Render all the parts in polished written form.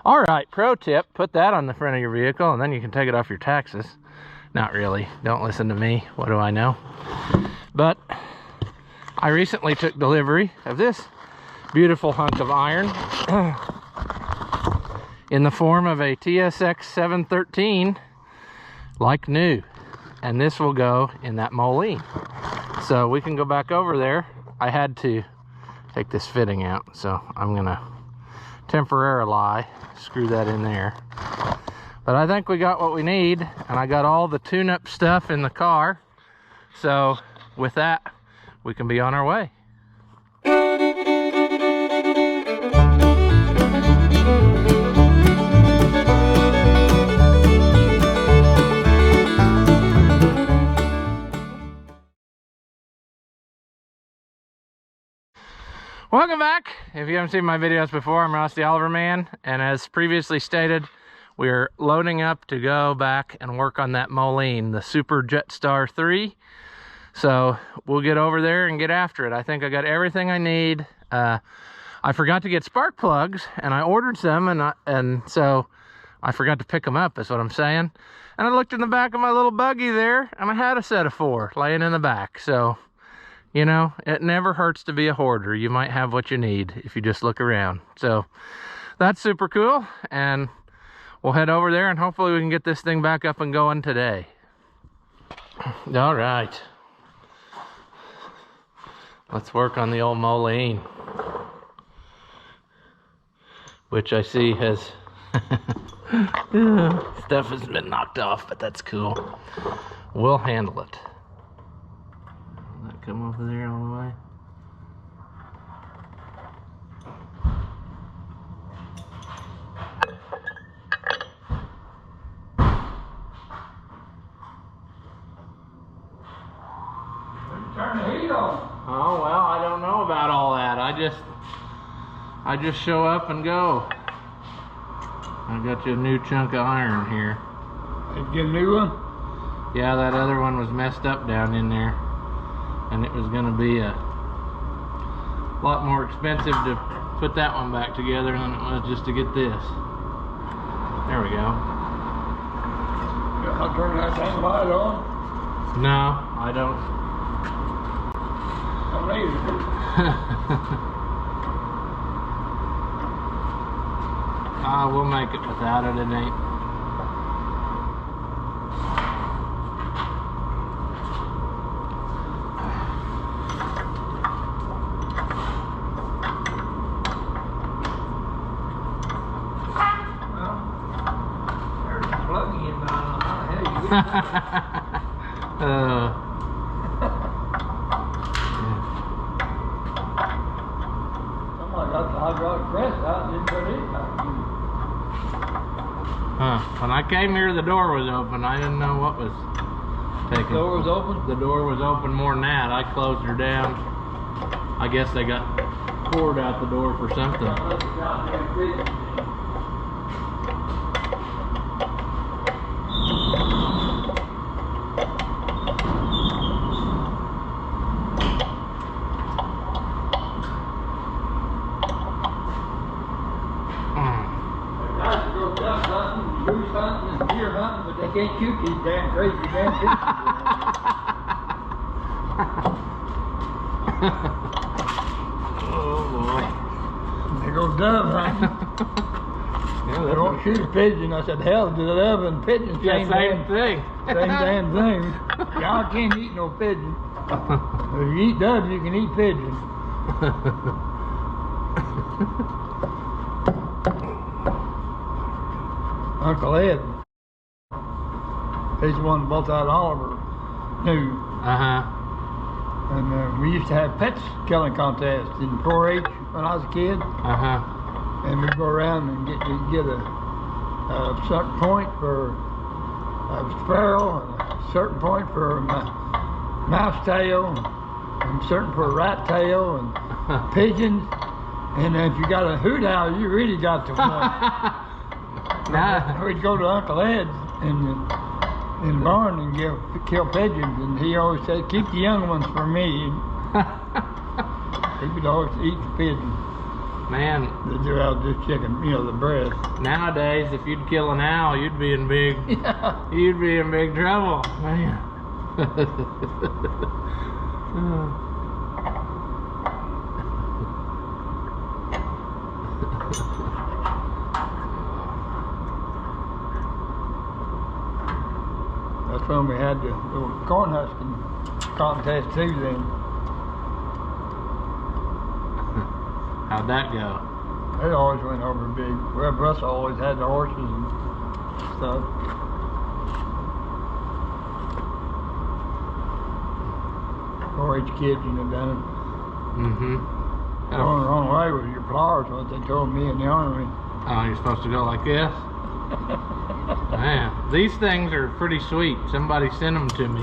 All right, pro tip, put that on the front of your vehicle and then you can take it off your taxes. Not really, don't listen to me, what do I know? But I recently took delivery of this beautiful hunk of iron in the form of a TSX 713, like new. And this will go in that MOLINE. So we can go back over there. I had to take this fitting out, so I'm gonna temporarily screw that in there. But I think we got what we need, and I got all the tune-up stuff in the car. So with that, we can be on our way. Welcome back. If you haven't seen my videos before, I'm Ross the Oliver Man, and as previously stated, we're loading up to go back and work on that MOLINE, the Super Jetstar 3. So we'll get over there and get after it. I think I got everything I need. I forgot to get spark plugs, and I ordered some, and so I forgot to pick them up, is what I'm saying. And I looked in the back of my little buggy there, and I had a set of 4 laying in the back. So, you know, it never hurts to be a hoarder. You might have what you need if you just look around. So that's super cool, and we'll head over there and hopefully we can get this thing back up and going today. All right. Let's work on the old MOLINE, which I see has stuff has been knocked off, but that's cool. We'll handle it. Will that come over there all the way? Turn the heat on. Oh, well, I don't know about all that. I just show up and go. I got you a new chunk of iron here. Did you get a new one? Yeah, that other one was messed up down in there, and it was going to be a lot more expensive to put that one back together than it was just to get this. There we go. I'll turn that thing light on. No, I don't. I'm lazy. We'll make it without it, it ain't. Well, there's a plug-in down on how the hell you get Somebody got the hydraulic press out and didn't put it back in. When I came here, the door was open. I didn't know what was taking. The door was open? The door was open more than that. I closed her down. I guess they got cord out the door for something. Moose hunting and deer hunting, but they can't shoot these damn crazy damn people. Oh boy. They go dove hunting. Yeah, They won't shoot a pigeon. I said, hell, do the dove and pigeon same thing. Same damn thing. Y'all can't eat no pigeon. If you eat doves, you can eat pigeon. Uncle Ed, he's the one that bought that Oliver new. And we used to have pets killing contests in 4-H when I was a kid. And we'd go around and get a certain point for a sparrow, and a certain point for a mouse tail, and a certain for a rat tail, and pigeons. And if you got a hoot owl, you really got the point. We'd go to Uncle Ed's in the barn and kill pigeons, and he always said, keep the young ones for me. He would always eat the pigeons. Man, they do out just checking, you know, the breast. Nowadays, if you'd kill an owl, you'd be in big, you'd be in big trouble, man. That's when we had the little corn husking contest too then. How'd that go? They always went over big. Well, Russ always had the horses and stuff. 4-H kids, you know, done it. Mm-hmm. Going the wrong way with your flowers, what they told me in the army. Oh, you're supposed to go like this? Man, these things are pretty sweet. Somebody sent them to me.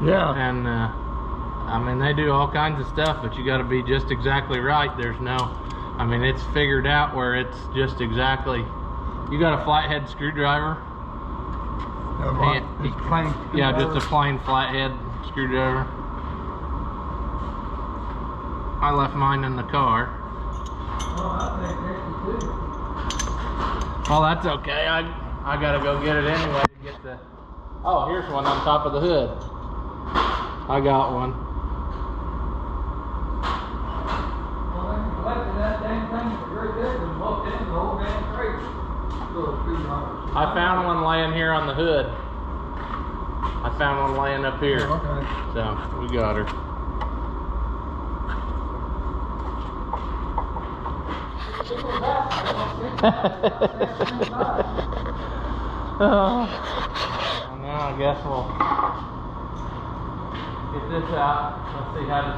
Yeah. And, I mean, they do all kinds of stuff, but you got to be just exactly right. There's no, I mean, it's figured out where it's just exactly. You got a flathead screwdriver? Just plain screwdriver? Yeah, just a plain flathead screwdriver. I left mine in the car. Well, that's okay. I gotta go get it anyway to get the. Oh, here's one on top of the hood. I got one. I found one laying here on the hood. I found one laying up here. Okay. So we got her. Well, now I guess we'll get this out. Let's see, how does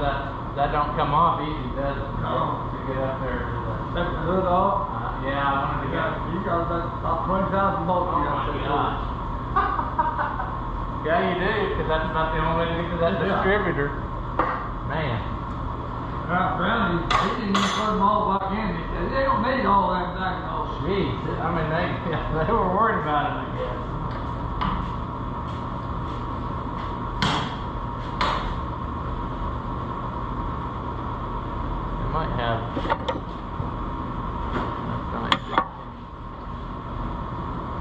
that don't come off easy, does it? No. To get up there. Take the hood off? Yeah, I wanted to get. You got about 20,000 volts. Oh my gosh. Yeah, you do, because that's about the only way to get to that distributor. Man. Brownie, he didn't even put them all back in. He said, they don't need all that back. Oh, Jeez, I mean, they were worried about it, I guess. They might have. That's nice. I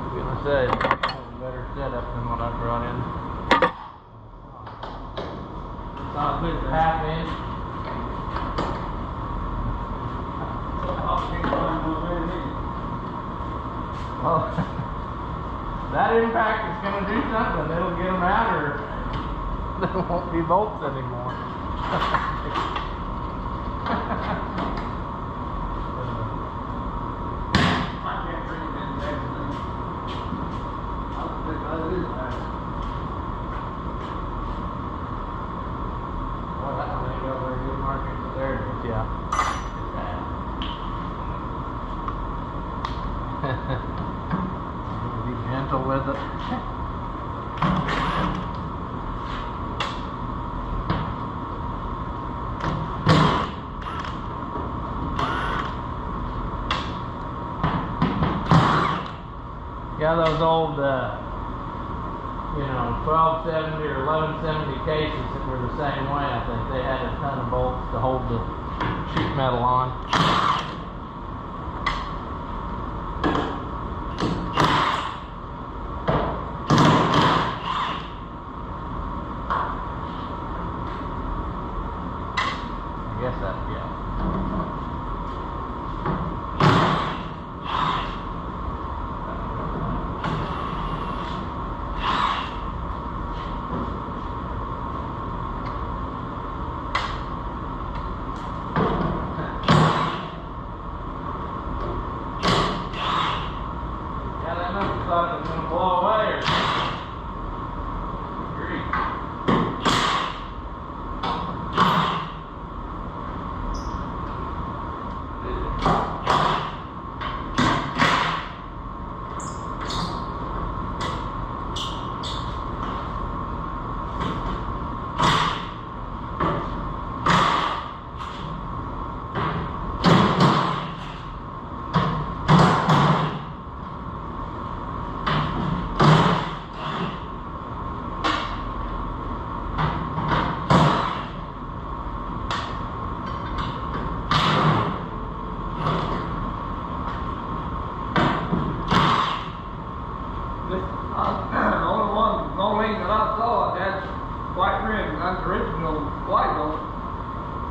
was gonna say, it's a better setup than what I brought in. Half inch. Well, that impact is going to do something. It'll get them out, or there won't be bolts anymore. I can't bring it in everything. I don't think I do that. Well, that one ain't got very good markings, but there it is, yeah. Be gentle with it. Yeah, those old, you know, 1270 or 1170 cases that were the same way. I think they had a ton of bolts to hold the sheet metal on. I guess that, yeah. The only one MOLINE that I saw had white rims. That's the original white one.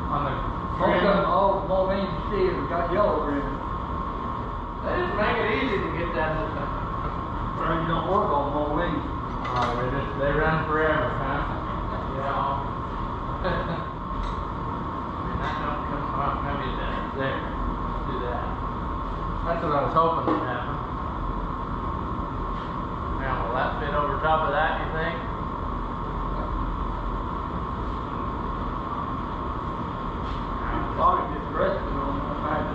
On the Most of them, all MOLINE steel got yellow rims. They didn't make it easy to get that. They don't work on MOLINE. Oh, they run forever, huh? Yeah. I mean, that don't come up. Maybe it does. There. Let's do that. That's what I was hoping would happen. Now, will that fit over top of that, you think? I thought it just rested on that back.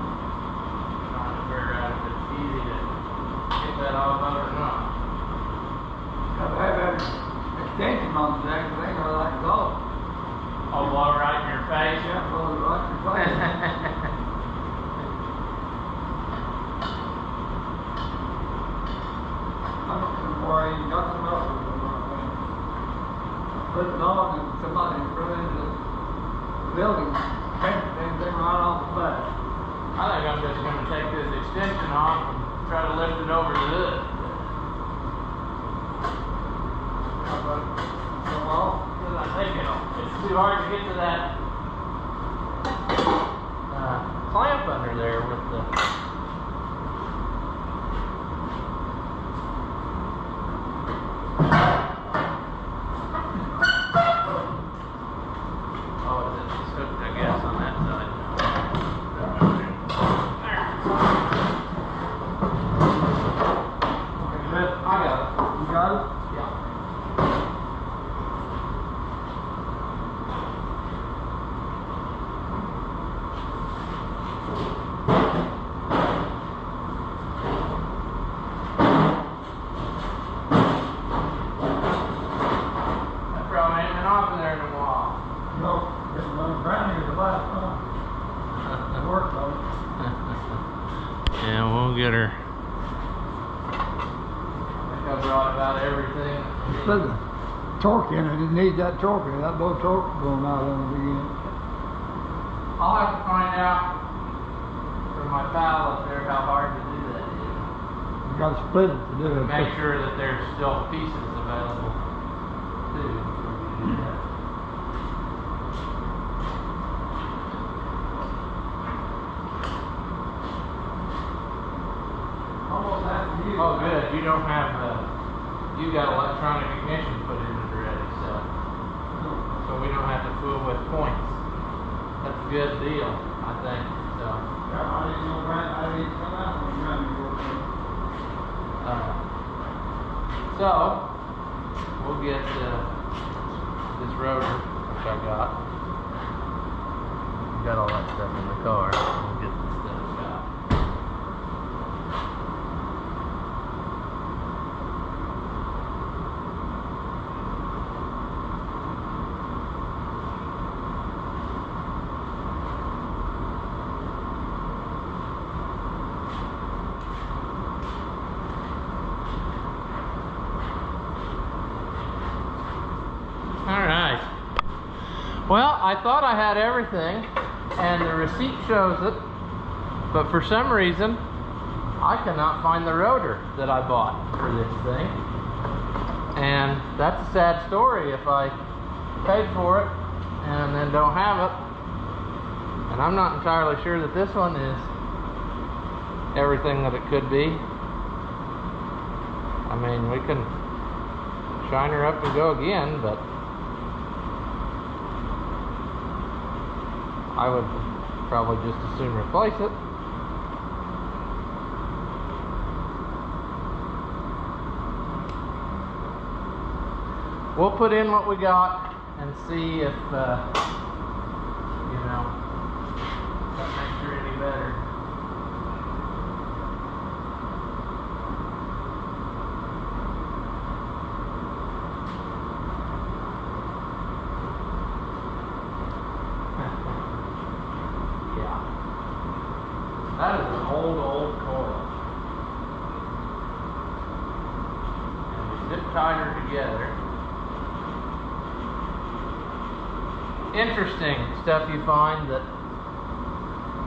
Trying to figure out if it's easy to get that off of or not. I've had that extension on the dang thing, or like golf. Oh, blow right in your face? Yeah, blow it right in your face. I don't know why he got some else with him right there. Put it on and somebody run into the building, paint the damn thing right off the back. I think I'm just going to take this extension off and try to lift it over the hood. How about it? Come off? Because I think it's too hard to get to that clamp under there with the... Oh, it's hooked, I guess, on that side. I got it. You got it? Yeah. That probably ain't been off in there in a while. No, it's brand new, the last one. It worked on it. Yeah, we'll get her. I think I brought about everything. Put the torque in it, it needs that torque in it. That low torque going out on the beginning. I'll have to find out from my pal up there how hard to do that is. You got to split it to do it. Make sure that there's still pieces available too before you do that. Almost have to use Oh, good. You don't have you got electronic ignition put in it already, so we don't have to fool with points. That's a good deal, I think. So. Yeah, I didn't know I didn't come out when Randy worked on it. So we'll get this rotor, which I got. Got all that stuff in the car. We'll get this stuff out. Alright. Well, I thought I had everything, and the receipt shows it, but for some reason, I cannot find the rotor that I bought for this thing. And that's a sad story if I paid for it and then don't have it. And I'm not entirely sure that this one is everything that it could be. I mean, we can shine her up and go again, but I would probably just as soon replace it. We'll put in what we got and see if, you know, that makes her any better. That is an old coil. And we zip tied her together. Interesting stuff you find that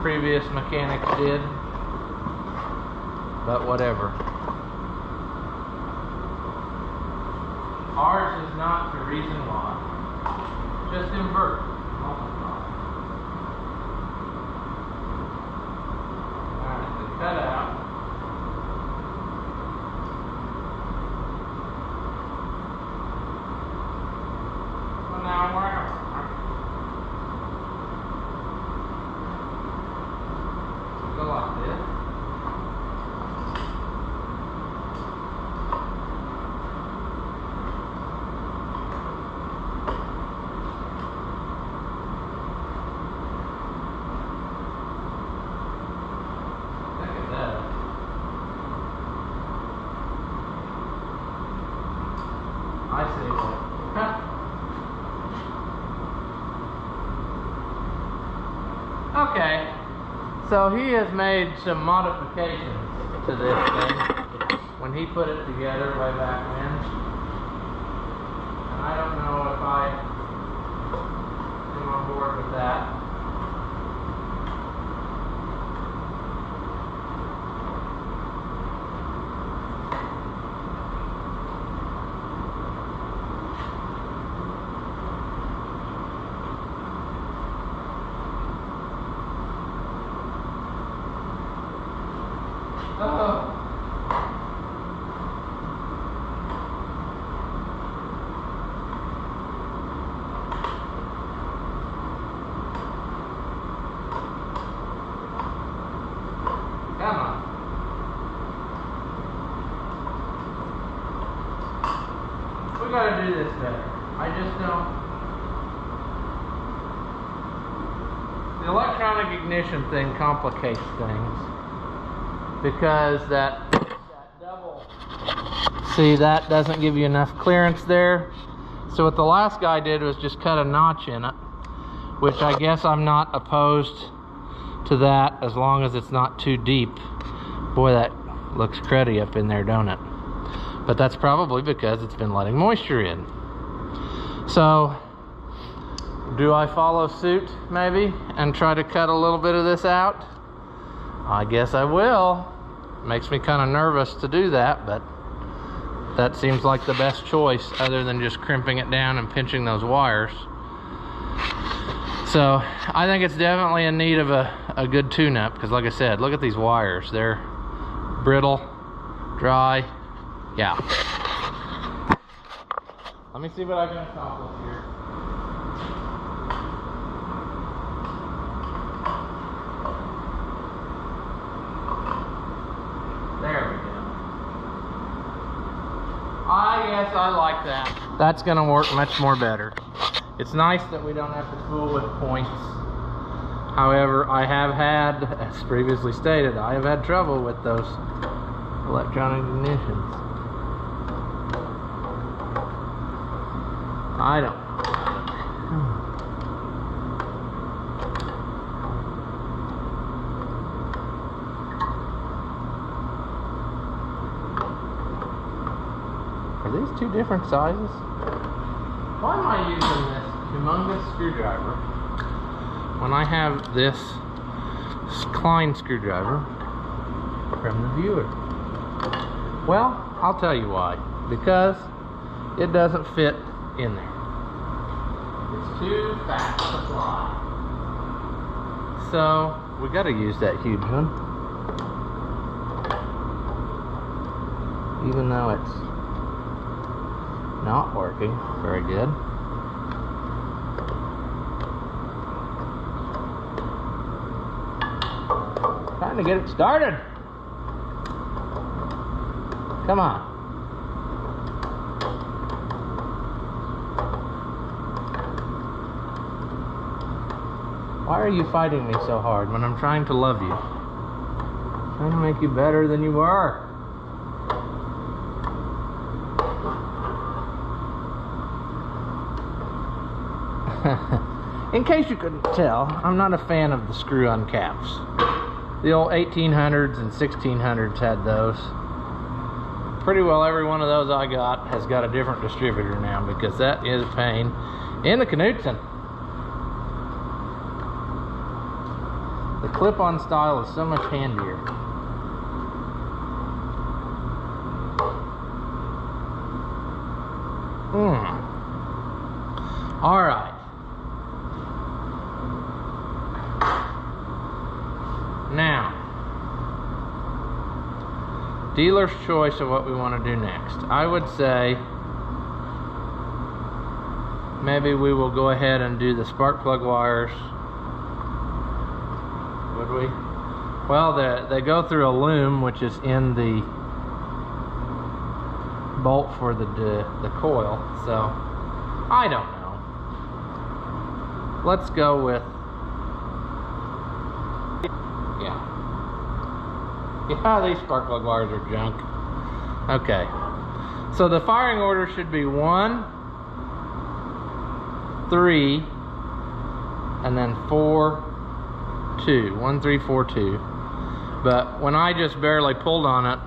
previous mechanics did, but whatever. Ours is not the reason why. Just invert. Multiply. Alright, the cutout. Well, now we're go like this. I see that. Okay, so he has made some modifications to this thing when he put it together way back when. And I don't know if I am on board with that. Come on. We gotta do this better. I just don't. The electronic ignition thing complicates things because that double. See, that doesn't give you enough clearance there. So what the last guy did was just cut a notch in it, which I guess I'm not opposed to that as long as it's not too deep. Boy, that looks cruddy up in there, don't it? But that's probably because it's been letting moisture in. So do I follow suit maybe and try to cut a little bit of this out? I guess I will. Makes me kind of nervous to do that, but that seems like the best choice other than just crimping it down and pinching those wires. So I think it's definitely in need of a good tune-up, because like I said, look at these wires. They're brittle, dry. Yeah. Let me see what I can accomplish here. There we go. I guess I like that. That's gonna work much more better. It's nice that we don't have to fool with points. However, I have had, as previously stated, I have had trouble with those electronic ignitions. I don't. Are these two different sizes? Why am I using this humongous screwdriver when I have this Klein screwdriver from the viewer? Well, I'll tell you why. Because it doesn't fit in there. It's too fat to fly. So we got to use that huge one, even though it's not working very good. Trying to get it started. Come on. Why are you fighting me so hard when I'm trying to love you? I'm trying to make you better than you are. In case you couldn't tell, I'm not a fan of the screw-on caps. The old 1800s and 1600s had those. Pretty well every one of those I got has got a different distributor now, because that is a pain in the Knudsen. The clip-on style is so much handier. dealer's choice of what we want to do next. I would say maybe we will go ahead and do the spark plug wires. Would we? Well, they go through a loom, which is in the bolt for the coil, so I don't know. Let's go with, yeah, these spark plug wires are junk. Okay, so the firing order should be 1, 3, and then 4, 2. 1, 3, 4, 2. But when I just barely pulled on it,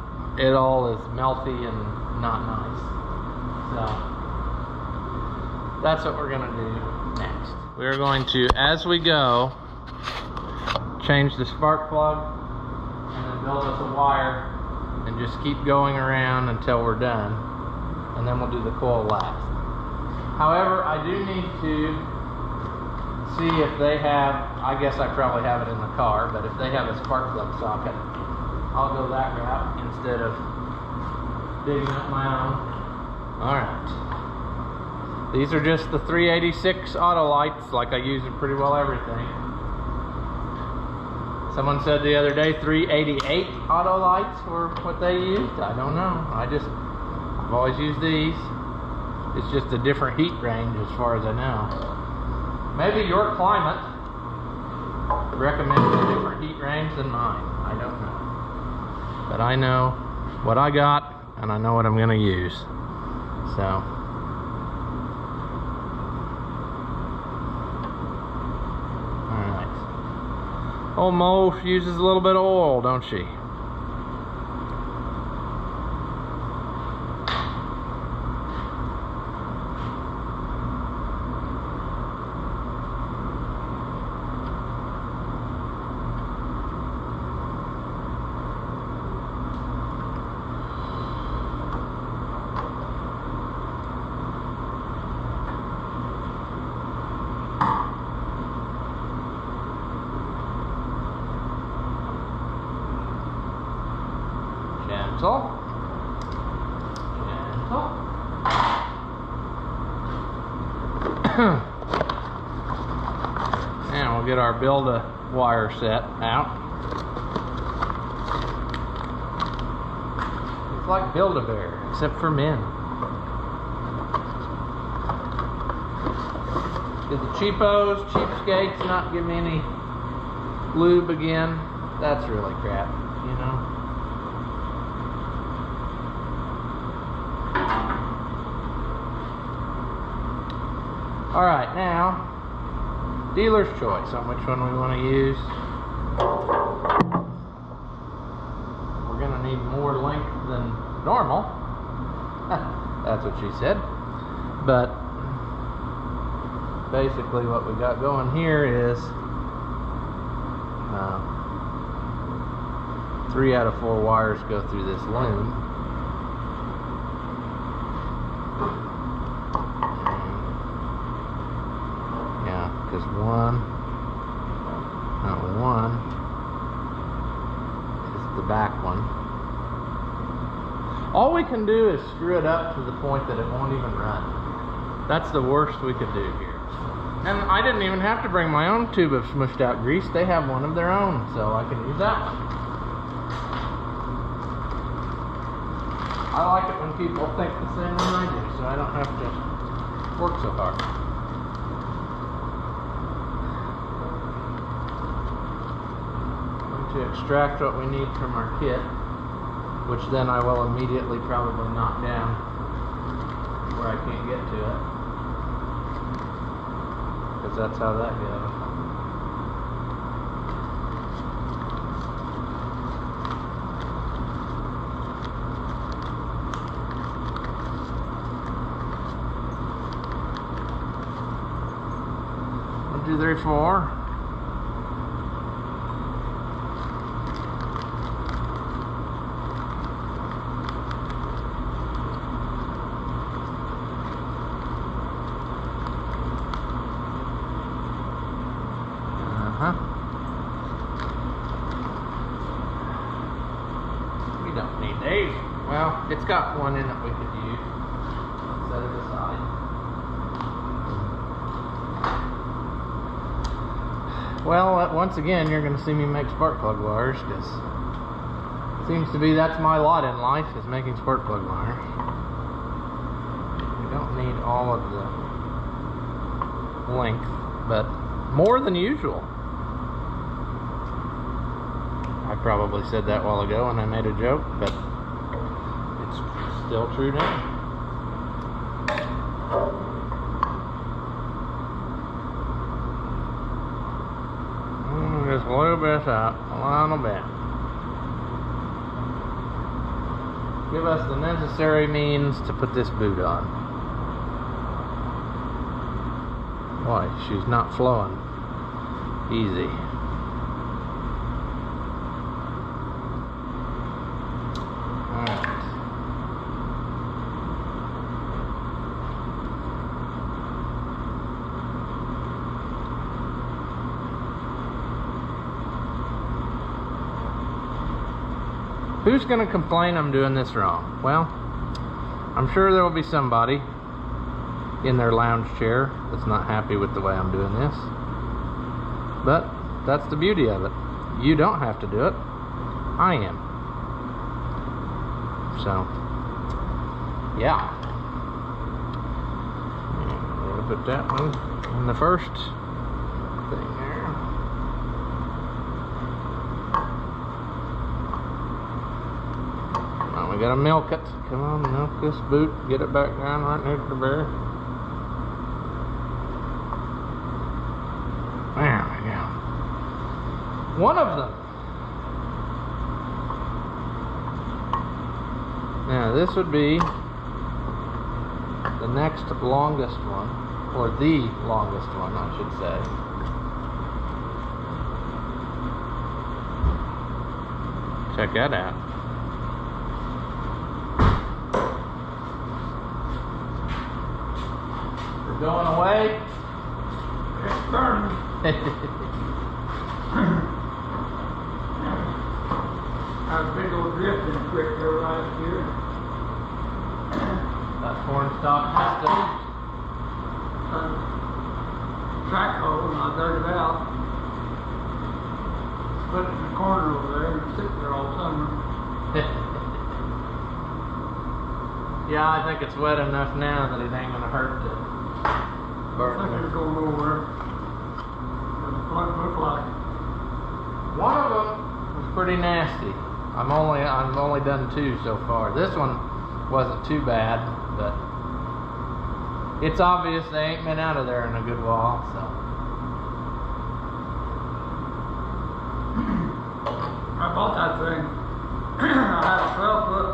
it all is melty and not nice. So that's what we're gonna do next. We're going to, as we go, change the spark plug and then build us a wire and just keep going around until we're done, and then we'll do the coil last. However, I do need to see if they have, I guess I probably have it in the car, but if they have a spark plug socket, I'll go that route instead of digging up my own. Alright. These are just the 386 auto lights, like I use in pretty well everything. Someone said the other day 388 auto lights were what they used. I don't know. I've always used these. It's just a different heat range as far as I know. Maybe your climate recommends a different heat range than mine. I don't know. But I know what I got, and I know what I'm going to use. So. Alright. Old Mo uses a little bit of oil, don't she? Gentle. And we'll get our build-a-wire set out. It's like Build-A-Bear, except for men. Did the cheapskates not give me any lube again? That's really crap, you know? Alright, now, dealer's choice on which one we want to use. We're going to need more length than normal. That's what she said. But basically what we got going here is 3 out of 4 wires go through this loom. Because one is the back one. All we can do is screw it up to the point that it won't even run. That's the worst we could do here. And I didn't even have to bring my own tube of smushed out grease. They have one of their own, so I can use that one. I like it when people think the same way I do, so I don't have to work so hard. To extract what we need from our kit, which then I will immediately probably knock down where I can't get to it, because that's how that goes. One, two, three, four. We don't need need these. Well, it's got one in it we could use. Let's set it aside. Well, once again, you're going to see me make spark plug wires, because it seems to be that's my lot in life, is making spark plug wire. We don't need all of the length, but more than usual. I probably said that a while ago and I made a joke, but it's still true now. Just a little bit out, a little bit. Give us the necessary means to put this boot on. Boy, she's not flowing easy. Alright. Who's going to complain I'm doing this wrong? Well, I'm sure there will be somebody in their lounge chair that's not happy with the way I'm doing this. But that's the beauty of it. You don't have to do it. I am. So, yeah. We'll put that one in the first thing there. Now we gotta milk it. Come on, milk this boot. Get it back down right near the bear. There we go. One of them. Now this would be the next longest one, or the longest one, I should say. Check that out. We're going away. It's burning. I was big old drifting quick there last year. That corn stalk system. Track hole, and I dug it out. Put it in the corner over there and sit there all summer. Yeah, I think it's wet enough now that it ain't gonna hurt to burn. I think it's going nowhere. But the front looked like it. One of them was pretty nasty. I've only done 2 so far. This one wasn't too bad, but it's obvious they ain't been out of there in a good while, so. I bought that thing. I had a 12-foot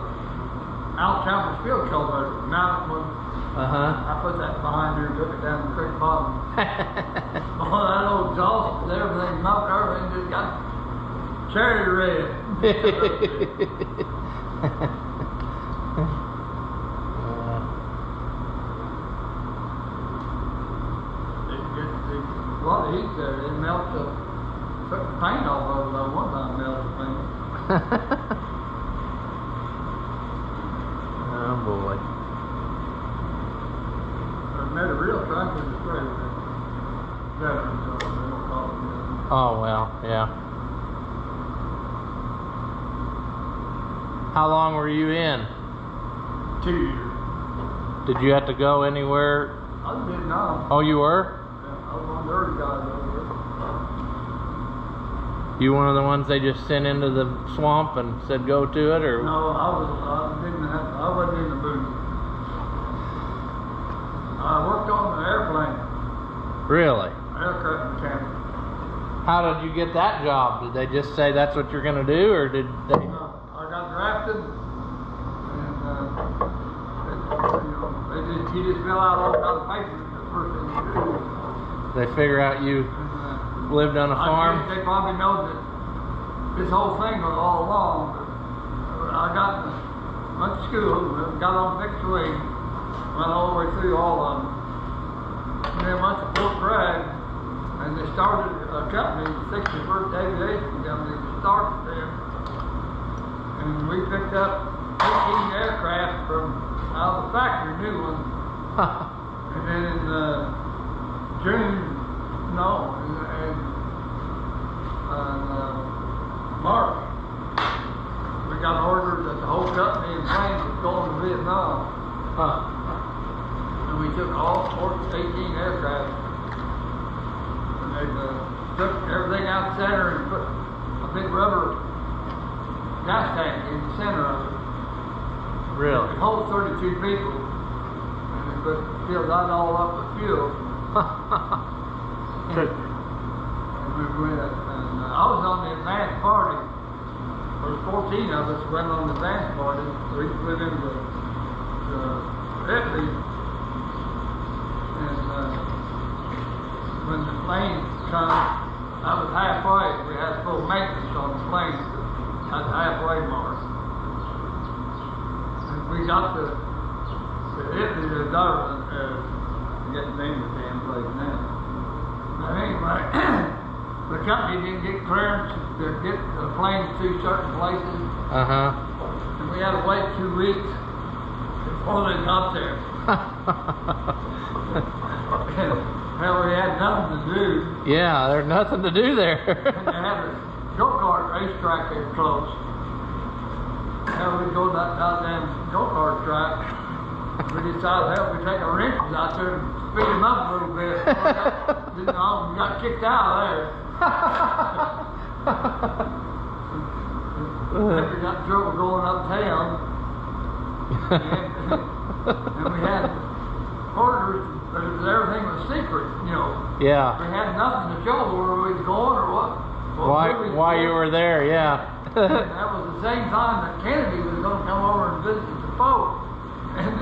Alabama field cultivator. Now I put that behind her and took it down the creek bottom. Boy, that old exhaust, everything knocked over and just got cherry red. A lot of heat there. It melted the paint off of it. One time melted the paint. Oh boy. I made a real truck with the spray. Oh well, yeah. How long were you in? 2 years. Did you have to go anywhere? I was in Vietnam. Oh, you were? Yeah, I was one of the early guys over there. You one of the ones they just sent into the swamp and said go to it, or? No, I wasn't in the booth. I worked on the airplane. Really? Aircraft mechanic. How did you get that job? Did they just say that's what you're gonna do, or did they? I got drafted, and you just fill out all kinds of papers the first thing you do. They figure out you lived on a farm? They probably know that this whole thing was all along, but I went to school, got on fixed wing, went all the way through all of them, and then went to Fort Bragg, and they started a company, the 61st Aviation Company, started there. And we picked up 18 aircraft from out of the factory, new ones. And then in June, no, in March, we got orders that the whole company and planes was going to Vietnam. And we took all 18 aircraft. And they took everything out the center and put a big rubber gas tank in the center of it. Really? It holds 32 people. And they filled that all up with fuel. And we went, and I was on the advance party. There was 14 of us went on the advance party. We flew into Italy. And when the plane come, I was halfway. We had full maintenance on the plane at the halfway mark. And we got to Italy, the Darwin, I forget the name of the damn place now. But anyway, the company didn't get clearance to get the planes to certain places. And we had to wait 2 weeks before they got there. Hell, we had nothing to do. Yeah, there's nothing to do there. And they had a go-kart racetrack there close. Hell, we'd go to that goddamn go-kart track. We decided, hell, we'd take our wrenches out there and speed them up a little bit. We got kicked out of there. Then we got in trouble going uptown. And we had orders, but everything was secret, you know. Yeah. We had nothing to show where we was going or what. Why you were there, yeah. And that was the same time that Kennedy was going to come over and visit the Pope. And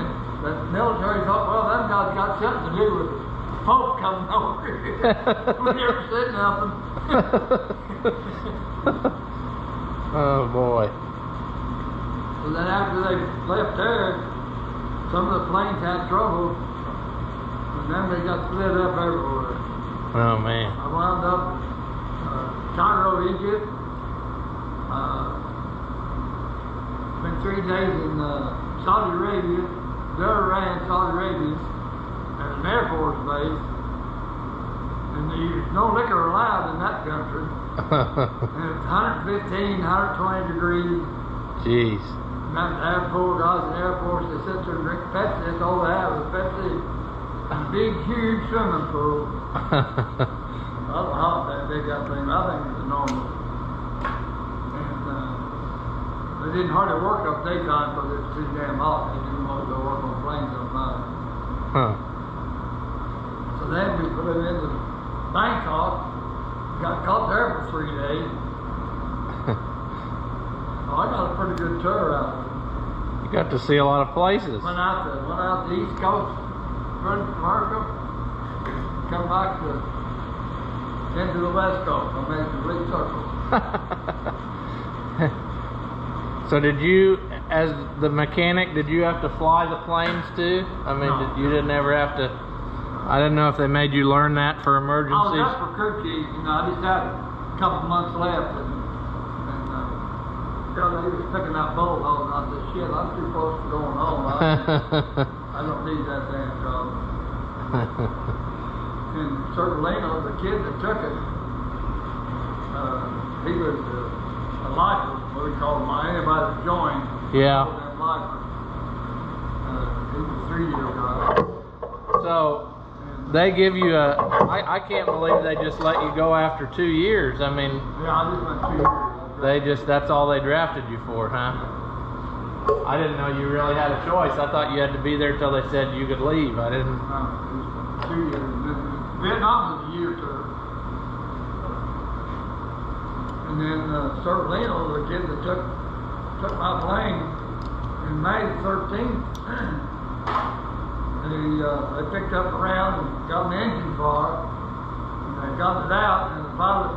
the military thought, well, that guy's got something to do with the Pope coming over here. We never said nothing. Oh, boy. So then after they left there, some of the planes had trouble. And then they got split up everywhere. Oh, man. I wound up Cairo, Egypt. Spent 3 days in Saudi Arabia, Bahrain, Saudi Arabia, at an Air Force base. And there's no liquor allowed in that country. And it's 115, 120 degrees. Jeez. Got to have 4 guys in the Air Force. They sit there and drink Pepsi. That's all they have is Pepsi. A big, huge swimming pool. I don't know how big that thing. I think it's enormous. And they didn't hardly work up daytime because it was too damn hot. They didn't want to go work on planes on night. So then we flew into Bangkok. Got caught there for 3 days. So I got a pretty good tour out of it. You got to see a lot of places. Went out the East Coast, running commercial. Come back into the West Coast. I made a complete circle. So did you, as the mechanic, did you have to fly the planes too? I mean, No. you didn't ever have to. I didn't know if they made you learn that for emergencies. I was up for crew chief, you know. I just had a couple months left, and he was picking out bulldogs, and I said, shit, I'm too close to going home. I don't need that damn job. And Servalino, the kid that took it, he was a lifer, what we call him, anybody that joined. Yeah. He was a 3-year guy. So they give you a. I can't believe they just let you go after 2 years. I mean. Yeah, I just went 2 years. That's all they drafted you for, huh? I didn't know you really had a choice. I thought you had to be there till they said you could leave. I didn't. No, it was 2 years. Vietnam was a year tour. And then Servalino, the kid that took my plane in May 13th, they picked up around and got an engine bar, and they got it out, and the pilot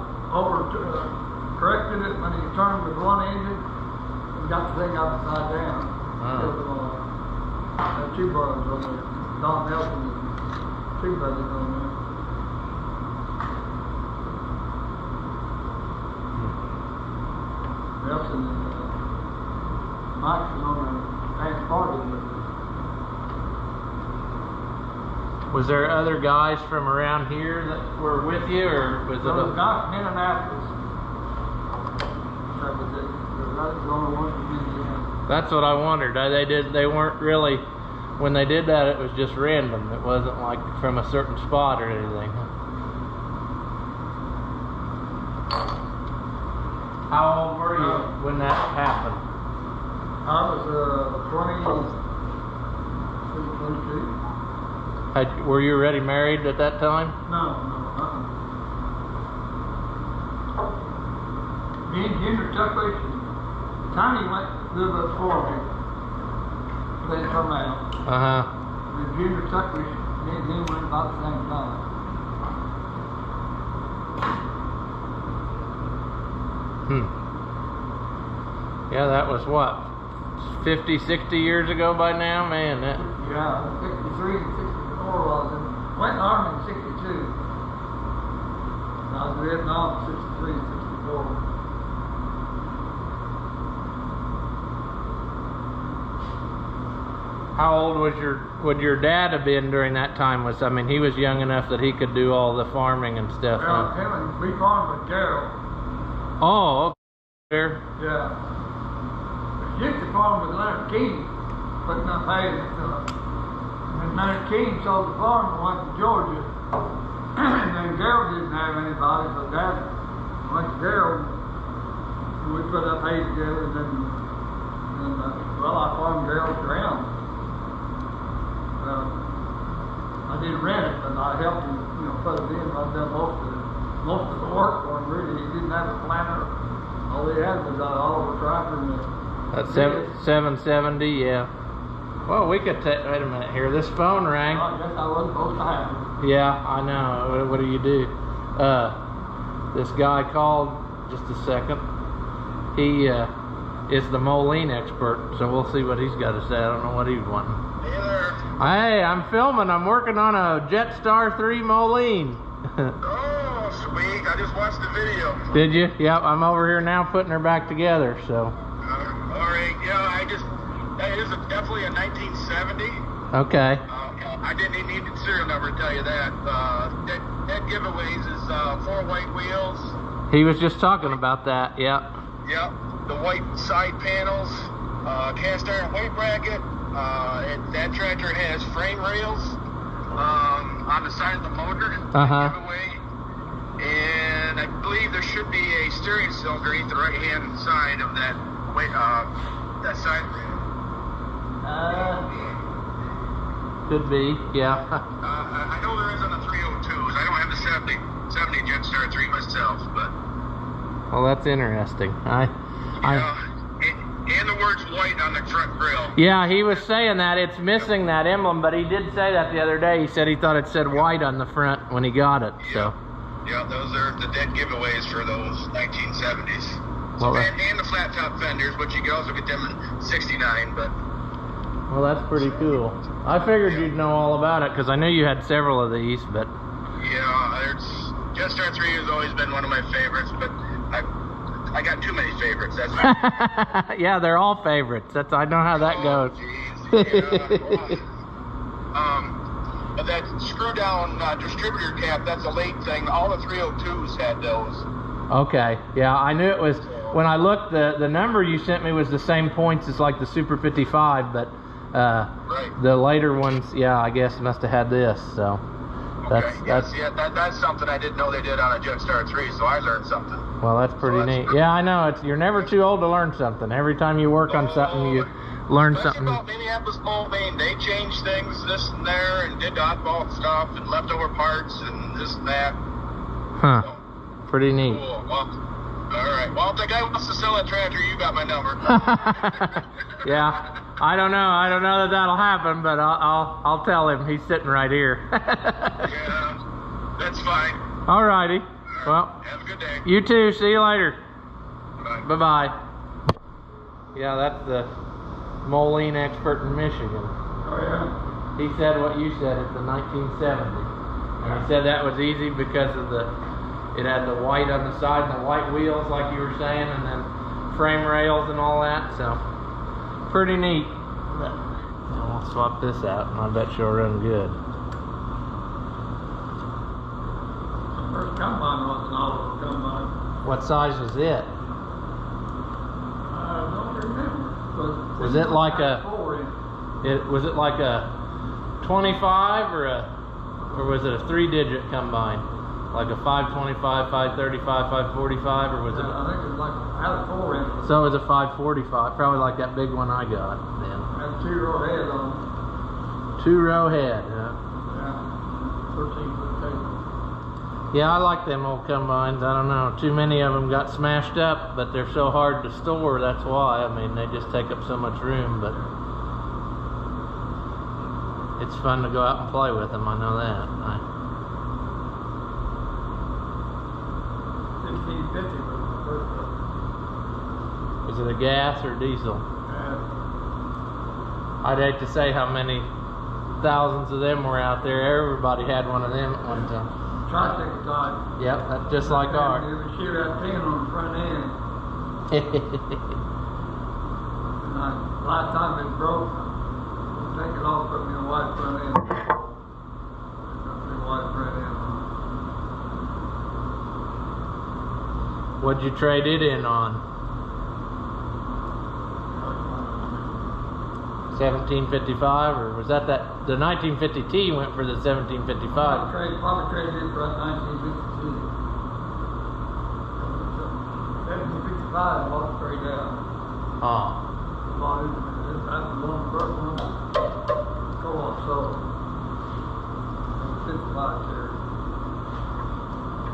corrected it when he turned with one engine and got the thing upside down. Had 2 bars on there. Don Nelson and 2 buddies on there. Nelson and axle on the transporter. Was there other guys from around here that were with you, or was it? There was not Minneapolis. That was it. That was the only one from Indiana. That's what I wondered. They weren't really, when they did that, it was just random. It wasn't like from a certain spot or anything. How old were you when that happened? I was 22. Were you already married at that time? No. Me and Junior Tuckwich, Tiny went a little bit before me. They didn't come out. And Junior Tuckwich, me and him went about the same time. Yeah, that was what? 50, 60 years ago by now, man. That... Yeah, 63 and 64 was it. Went in the Army in 62. I was in Vietnam in 63 and 64. How old would your dad have been during that time? I mean, he was young enough that he could do all the farming and stuff. Well, we farmed with Gerald. Oh, okay. Yeah. Used to farm with Leonard King, putting up hay and stuff. And Leonard King sold the farm and went to Georgia. And then Gerald didn't have anybody, so Dad went to Gerald. And we put up hay together, and well, I farmed Gerald's ground. I didn't rent it, but I helped him, put it in. I done most of the work for him, really. He didn't have a planter. All he had was all the tractor and the... That's 770, yeah. Well, we could take, wait a minute here. This phone rang. I guess I wasn't supposed to have it. Yeah, I know. What do you do? This guy called, just a second. He is the MOLINE expert, so we'll see what he's got to say. I don't know what he's wanting. Hey there. Hey, I'm filming. I'm working on a Jetstar 3 MOLINE. Oh, sweet. I just watched the video. Did you? Yep, I'm over here now putting her back together, so. All right. Yeah, that is definitely a 1970. Okay. I didn't even need the serial number to tell you that. That giveaways is 4 white wheels. He was just talking about that, yep. Yep. The white side panels, cast iron weight bracket. That tractor has frame rails on the side of the motor. Giveaway. And I believe there should be a steering cylinder underneath the right-hand side of that that side rail. Could be, yeah. I know there is on the 302s. I don't have the 70 Jetstar 3 myself, but... Well, that's interesting. And the words white on the front grill. Yeah, he was saying that. It's missing that emblem, but he did say that the other day. He said he thought it said white on the front when he got it, so... Yeah, those are the dead giveaways for those 1970s. Well, and the flat top fenders, but you can also get them in 69, but... Well, that's pretty cool. I figured you'd know all about it, because I knew you had several of these, but... Yeah, Jetstar 3 has always been one of my favorites, but I got too many favorites, that's why. Yeah, they're all favorites. I know how that goes. Geez. But that screw-down distributor cap, that's a late thing. All the 302s had those. Okay, yeah, I knew it was... When I looked, the number you sent me was the same points as like the Super 55, but right. The later ones, yeah, I guess must have had this, so... That's something I didn't know they did on a Jetstar 3, so I learned something. Well, that's pretty neat. Yeah, I know. You're never too old to learn something. Every time you work on something, you learn something. About Minneapolis MOLINE, they changed things this and there and did oddball stuff and leftover parts and this and that. Huh. So, pretty neat. Cool. Well, all right. Well, if the guy wants to sell that tractor, you got my number. Yeah. I don't know that that'll happen, but I'll tell him. He's sitting right here. Yeah, that's fine. All righty. Well, have a good day. You too. See you later. Bye. Bye-bye. Yeah, that's the MOLINE expert in Michigan. Oh, yeah? He said what you said. It's a 1970. And he said that was easy because of it had the white on the side and the white wheels, like you were saying, and then frame rails and all that, so... pretty neat. I'll swap this out, and I bet she'll run good. First combine was an auto combine. What size was it? I don't remember. But Was it like a? 4 inch. Was it like a 25 or was it a 3-digit combine? Like a 525, 535, 545, or was it? I think it was like out of 4 inch. So it was a 545, probably like that big one I got then. Had 2-row head on it. 2-row head, huh? Yeah. 13-foot table. Yeah, I like them old combines. I don't know. Too many of them got smashed up, but they're so hard to store. That's why. I mean, they just take up so much room, but it's fun to go out and play with them. I know that. 1550 was the first one. Was it a gas or diesel? I'd hate to say how many thousands of them were out there. Everybody had one of them at one time. Tricycle type. Yep, that's just like ours. It would shoot out 10 on the front end. And last time it broke, take it off, put me a white front end. Put me a white front end. What'd you trade it in on? 1755, or was that the 1950T went for the 1755? Probably traded it for 1952. 1755 was straight out. Oh. Bought it, that's the one first one. Co-op sold. 55 there.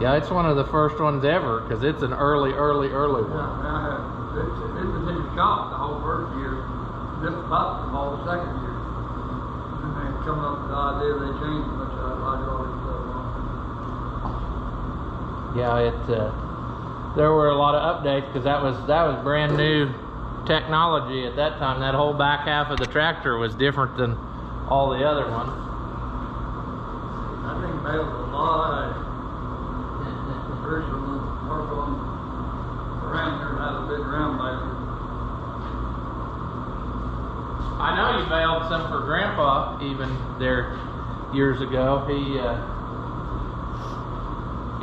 Yeah, it's one of the first ones ever, because it's an early one. Yeah, it was in the shop the whole first year. Just about the whole second year. And they come up with the idea they changed a bunch of hydraulic stuff on. Yeah, there were a lot of updates, because that was brand new technology at that time. That whole back half of the tractor was different than all the other ones. I think that was a lot. First one work on around here had a big round baler. I know you bailed some for Grandpa even there years ago. He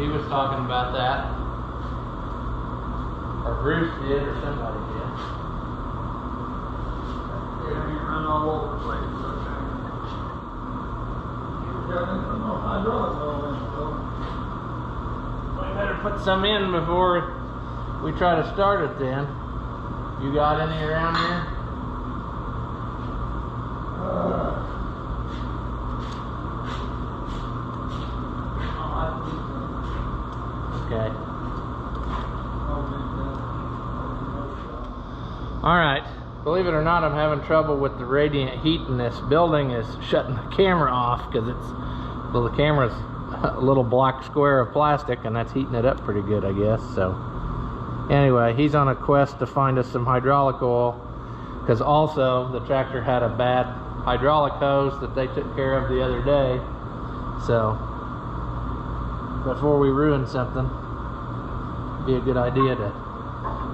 was talking about that, or Bruce did, or somebody did. Yeah, he run all over the place. We better put some in before we try to start it then. You got any around here? Okay. Alright, believe it or not, I'm having trouble with the radiant heat in this building. Is shutting the camera off because well, the camera's a little black square of plastic, and that's heating it up pretty good, I guess. So anyway, he's on a quest to find us some hydraulic oil, because also the tractor had a bad hydraulic hose that they took care of the other day. So before we ruin something, it'd be a good idea to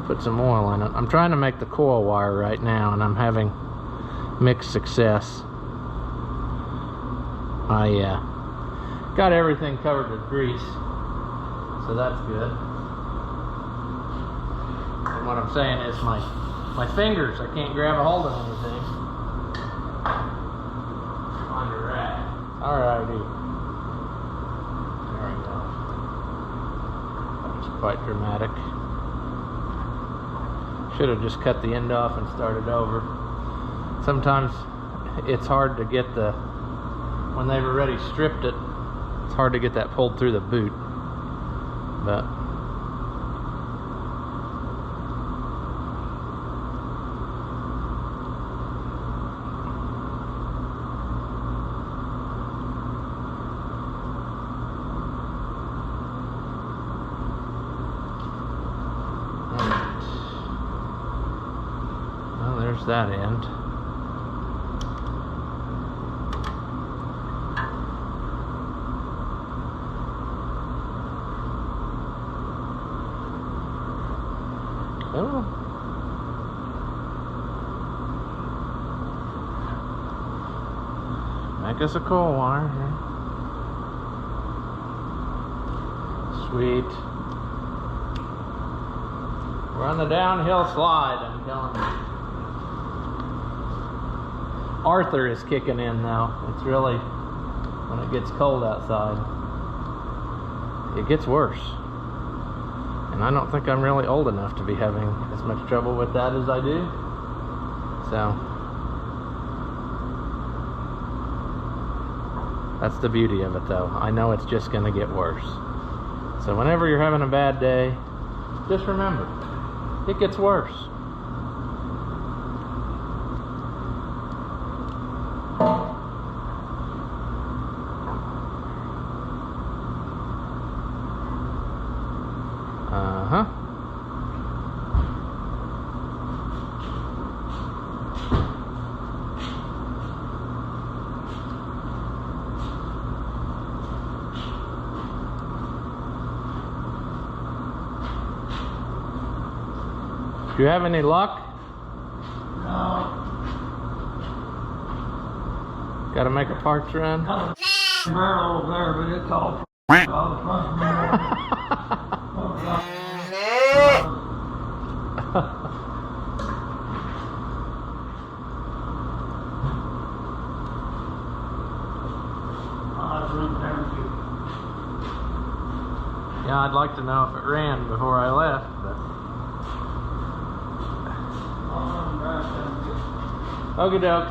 put some oil in it. I'm trying to make the coil wire right now, and I'm having mixed success. I got everything covered with grease, so that's good. And what I'm saying is my fingers, I can't grab a hold of anything. Find a rack. Alrighty. There we go. That was quite dramatic. Should have just cut the end off and started over. Sometimes it's hard to get when they've already stripped it, it's hard to get that pulled through the boot. But there's that end. Oh. Make us a coil wire here. Sweet. We're on the downhill slide, I'm telling you. Arthur is kicking in now. It's really, when it gets cold outside, it gets worse. And I don't think I'm really old enough to be having as much trouble with that as I do. So, that's the beauty of it though. I know it's just gonna get worse. So whenever you're having a bad day, just remember, it gets worse. Do you have any luck? No. Got to make a parts run? Barrel over there, but it's all Yeah, I'd like to know if it ran before I left, but... Okie doke.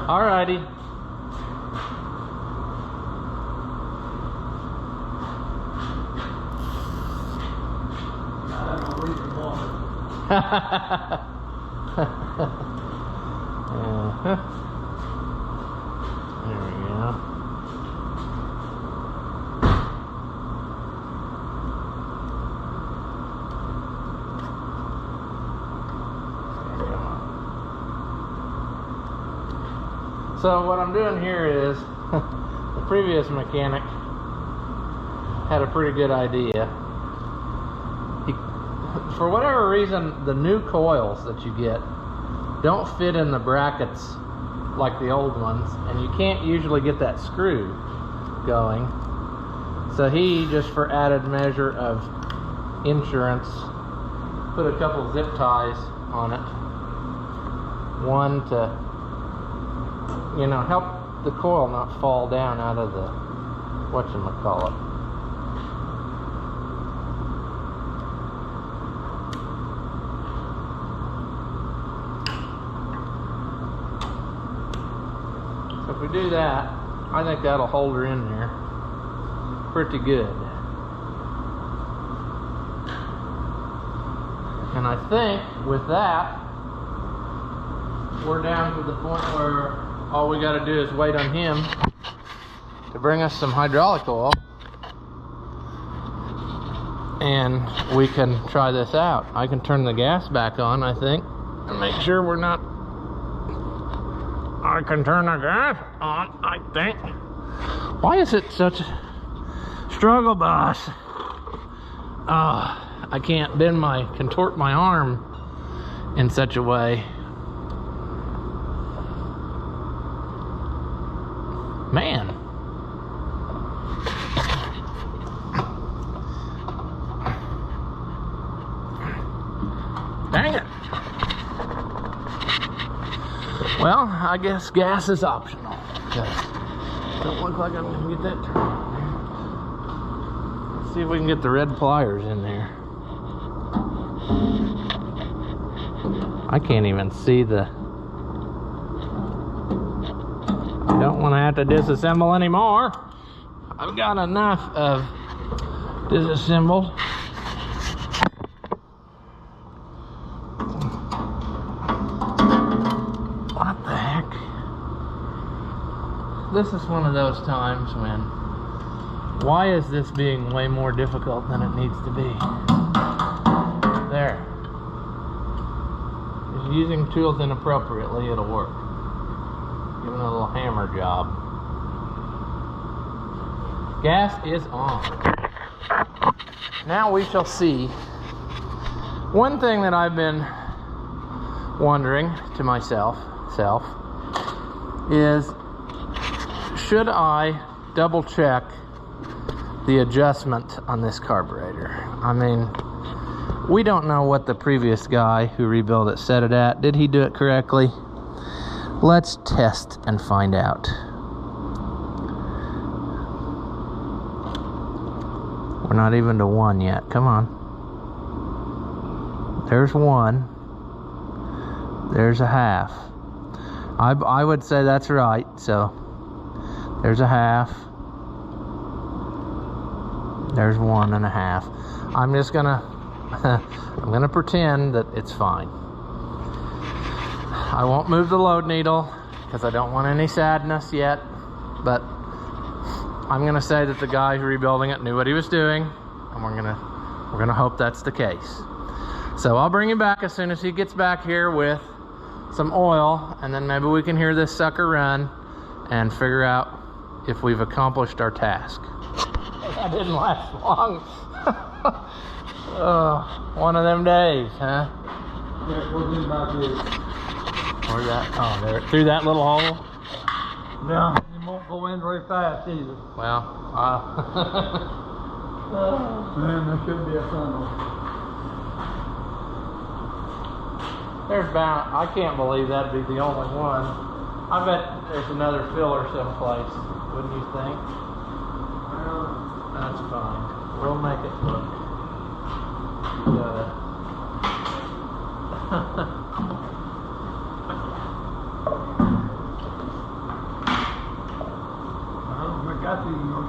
Alrighty. There we go. So what I'm doing here is, the previous mechanic had a pretty good idea. For whatever reason, the new coils that you get don't fit in the brackets like the old ones, and you can't usually get that screw going. So he, just for added measure of insurance, put a couple zip ties on it. One to, you know, help the coil not fall down out of the whatchamacallit. So if we do that, I think that'll hold her in there pretty good. And I think with that, we're down to the point where all we got to do is wait on him to bring us some hydraulic oil, and we can try this out. I can turn the gas back on, I think, and make sure we're not... I can turn the gas on, I think. Why is it such a struggle, boss? I can't contort my arm in such a way. Man. Dang it. Well, I guess gas is optional. Don't look like I'm gonna get that turned. Let's see if we can get the red pliers in there. I can't even see the... I don't want to have to disassemble anymore. I've got enough of disassembled. What the heck? This is one of those times when, why is this being way more difficult than it needs to be? There. Just using tools inappropriately, it'll work. Give it a little hammer job. Gas is on. Now we shall see. One thing that I've been wondering to myself is, should I double check the adjustment on this carburetor? I mean, we don't know what the previous guy who rebuilt it set it at. Did he do it correctly? Let's test and find out. We're not even to 1 yet. Come on. There's 1. There's a half. I would say that's right. So there's a half. There's 1.5. I'm just gonna I'm gonna pretend that it's fine. I won't move the load needle because I don't want any sadness yet, but I'm gonna say that the guy who rebuilding it knew what he was doing, and we're gonna hope that's the case. So I'll bring him back as soon as he gets back here with some oil, and then maybe we can hear this sucker run and figure out if we've accomplished our task. That didn't last long. One of them days, huh? Yeah, what's in back here? Where's that? Oh, there, through that little hole? Yeah, it won't go in very fast either. Well, Man, there should be a funnel. there's bound. I can't believe that'd be the only one. I bet there's another filler someplace, wouldn't you think? Well, That's fine. We'll make it look. Got it. I got you, you know,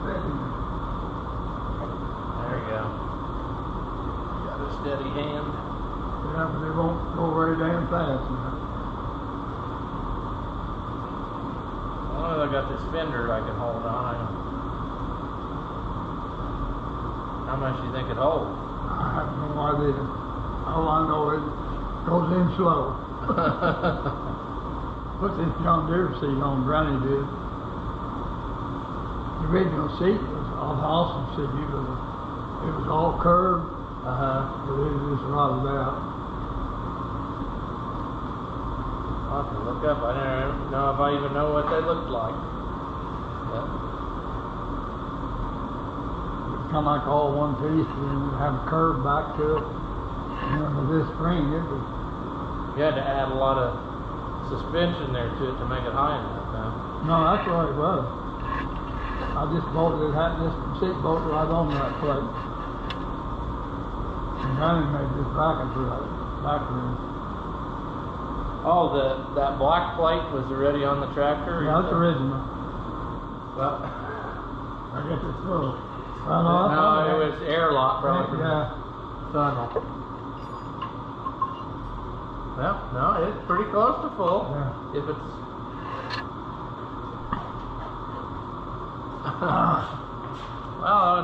There you go. Got a steady hand. yeah, but they won't go very damn fast. You know? Well, I got this fender I can hold on. How much do you think it holds? I have no idea. All I know is it goes in slow. Put this John Deere seat on, Granny did. The original seat was awesome seat. It was all curved, but it was just rotted out. I'll have to look up. I don't know if I even know what they looked like. But Kind of like all one piece, and then it had a curve back to it. And then with this spring, it was. you had to add a lot of suspension there to it to make it high enough, huh? No, that's what it was. I just bolted it, had this seat bolted right on that plate. And Granny made this backing for that back room. Oh, that black plate was already on the tractor? Yeah, that's original. Well, I guess it's full. Well, no, it was airlock probably from yeah. the funnel. Well, no, it's pretty close to full. Yeah. If it's... Well,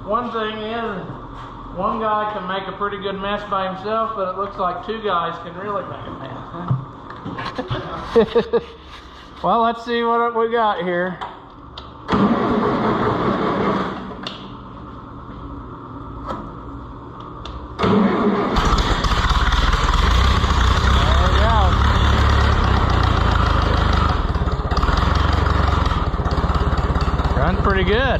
one thing is, one guy can make a pretty good mess by himself, but it looks like 2 guys can really make a mess, huh? Well, let's see what we got here. There we go. Runs pretty good.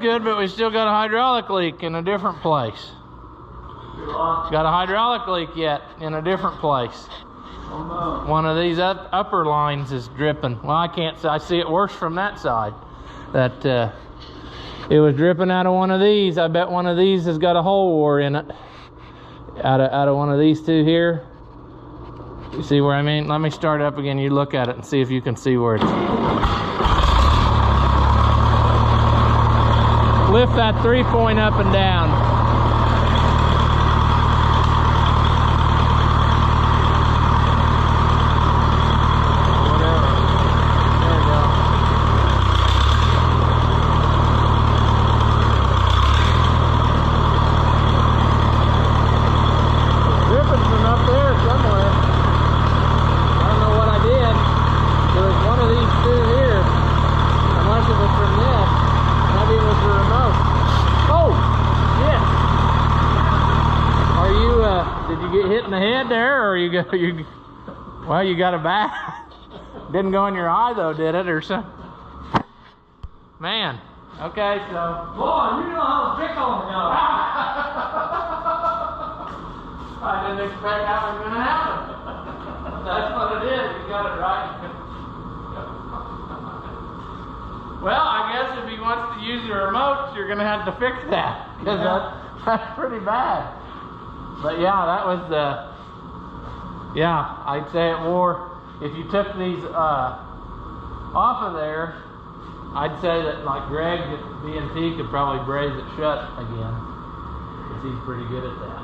Good, but we still got a hydraulic leak in a different place. It's got a hydraulic leak yet in a different place. Oh no. One of these upper lines is dripping. Well, I can't see. I see it worse from that side. That it was dripping out of one of these. I bet one of these has got a hole wore in it. Out of one of these 2 here. You see where I mean? Let me start up again. You look at it and see if you can see where it's. lift that 3-point up and down. Well, you got a bat. Didn't go in your eye though, did it, or something? Man, okay, so. Boy, you know how to pick on me now. I didn't expect that was gonna happen. That's what it is, you got it right. Well, I guess if he wants to use the remote, you're gonna have to fix that, because that's pretty bad. But yeah, that was yeah, I'd say it wore, if you took these off of there, I'd say that like Greg at B&T could probably braze it shut again, because he's pretty good at that.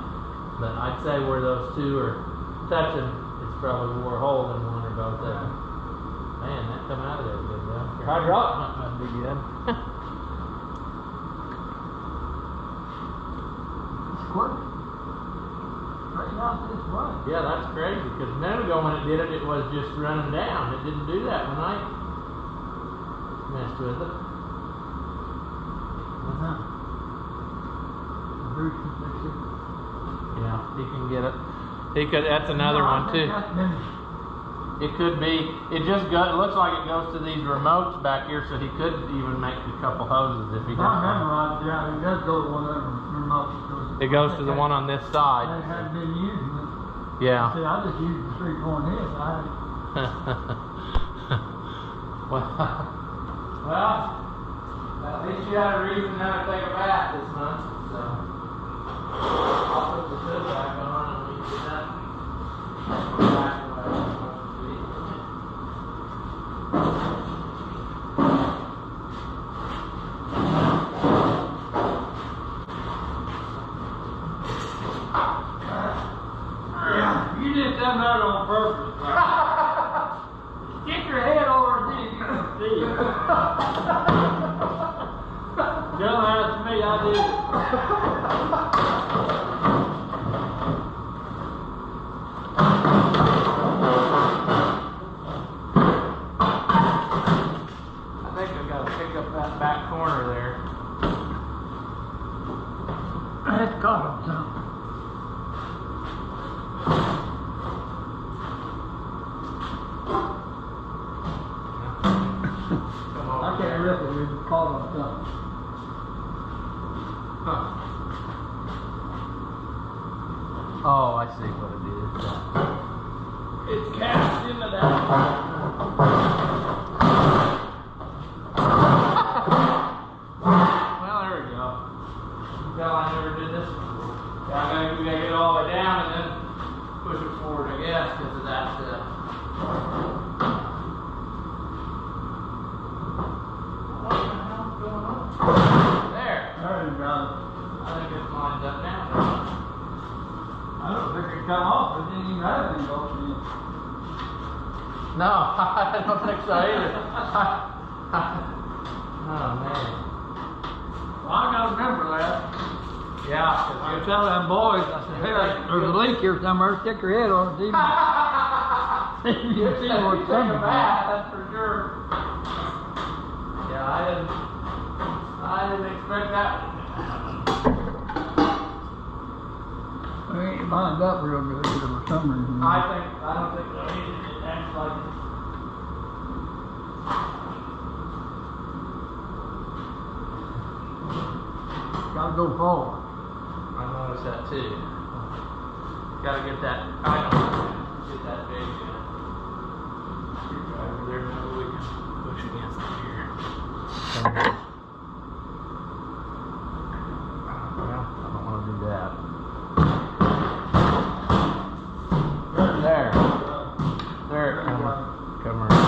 But I'd say where those two are touching, it's probably wore a hole in one or both of them. Man, that come out of there good though. Your hydraulic must be good. Squirt. Right now it's this way. Yeah, that's crazy, because a minute ago when it did it, it was just running down. It didn't do that when I messed with it. Yeah, he can get it. He could. That's another one too. It could be. It just go. It looks like it goes to these remotes back here, so he could even make a couple hoses if he does. Yeah, it does go to one of them remotes. It goes to the one on this side. I hadn't been using it. Yeah. See, I just used the 3-point head. Well, at least you had a reason now to take a bath this month. So I'll put the hood back on and we can get that back the way it's supposed to be. You did that on purpose. Get your head over and see if you can see it. Don't ask me, I did it. I think I've got to pick up that back corner there. That's caught on something. I can't rip it, it's caught on something. Huh. Oh, I see what it is. It's cast into that. Well, there we go. Well, I never did this before. Yeah, we gotta get it all the way down and then push it forward, I guess, because of that. What the hell's going on? There. There you go. I think it's lined up now. I don't think it come off, it didn't even have any bolts in it. No, I don't think so either. Oh, man. Well, I gotta remember that. Yeah. I tell them boys, I said, hey, there's a leak here somewhere, stick your head on it, see if you see what's coming. That's for sure. Yeah, I didn't expect that. We ain't lined up real good for some reason. I don't think so either. It acts like it. Gotta go forward. I noticed that too. Gotta get that. I know. Get that big screwdriver there. Maybe we can push against it here. Well, I don't want to do that. There. There. Come around.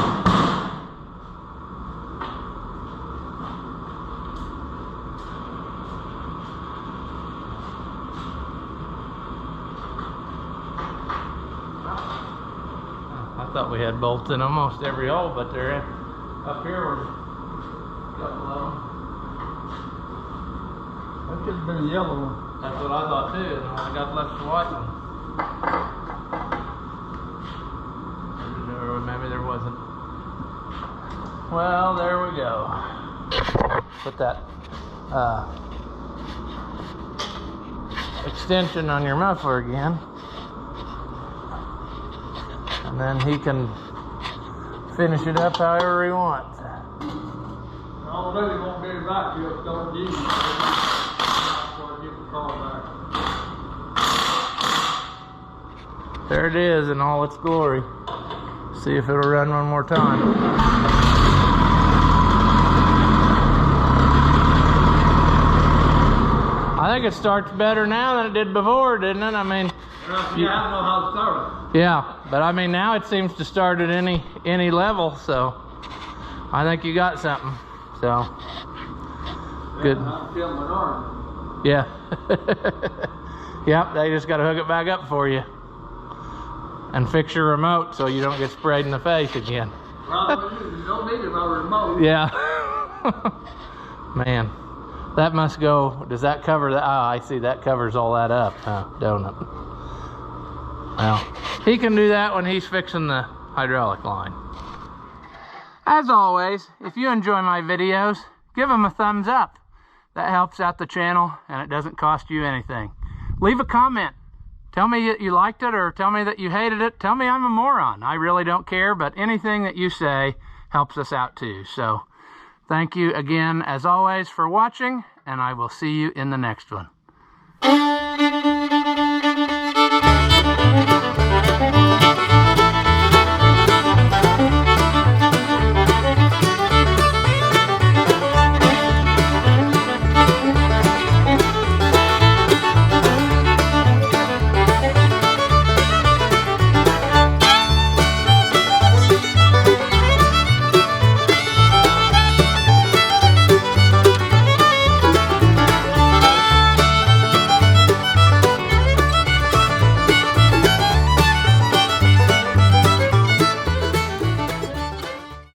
thought we had bolts in almost every hole, but they're in. Up here we're a couple of them. That should have been a yellow one. That's what I thought too, and all I got left is a white one. Or maybe there wasn't. Well, there we go. Put that extension on your muffler again. And then he can finish it up however he wants. I really won't be back till start using it. Before I get the car back. There it is in all its glory. See if it'll run one more time. I think it starts better now than it did before, didn't it? I mean, I don't know how to start it. yeah, but I mean now it seems to start at any level, so I think you got something. So good. I'm feeling my arm. Yeah. Yep, they just got to hook it back up for you and fix your remote so you don't get sprayed in the face again. Well, you don't need it by remote. Yeah. Man, that must go. Does that cover that? Oh, I see. That covers all that up, don't it? Well, he can do that when he's fixing the hydraulic line. As always, if you enjoy my videos, give them a thumbs up. That helps out the channel and it doesn't cost you anything. Leave a comment. Tell me that you liked it or tell me that you hated it. Tell me I'm a moron. I really don't care, but anything that you say helps us out too. So thank you again, as always, for watching, and I will see you in the next one.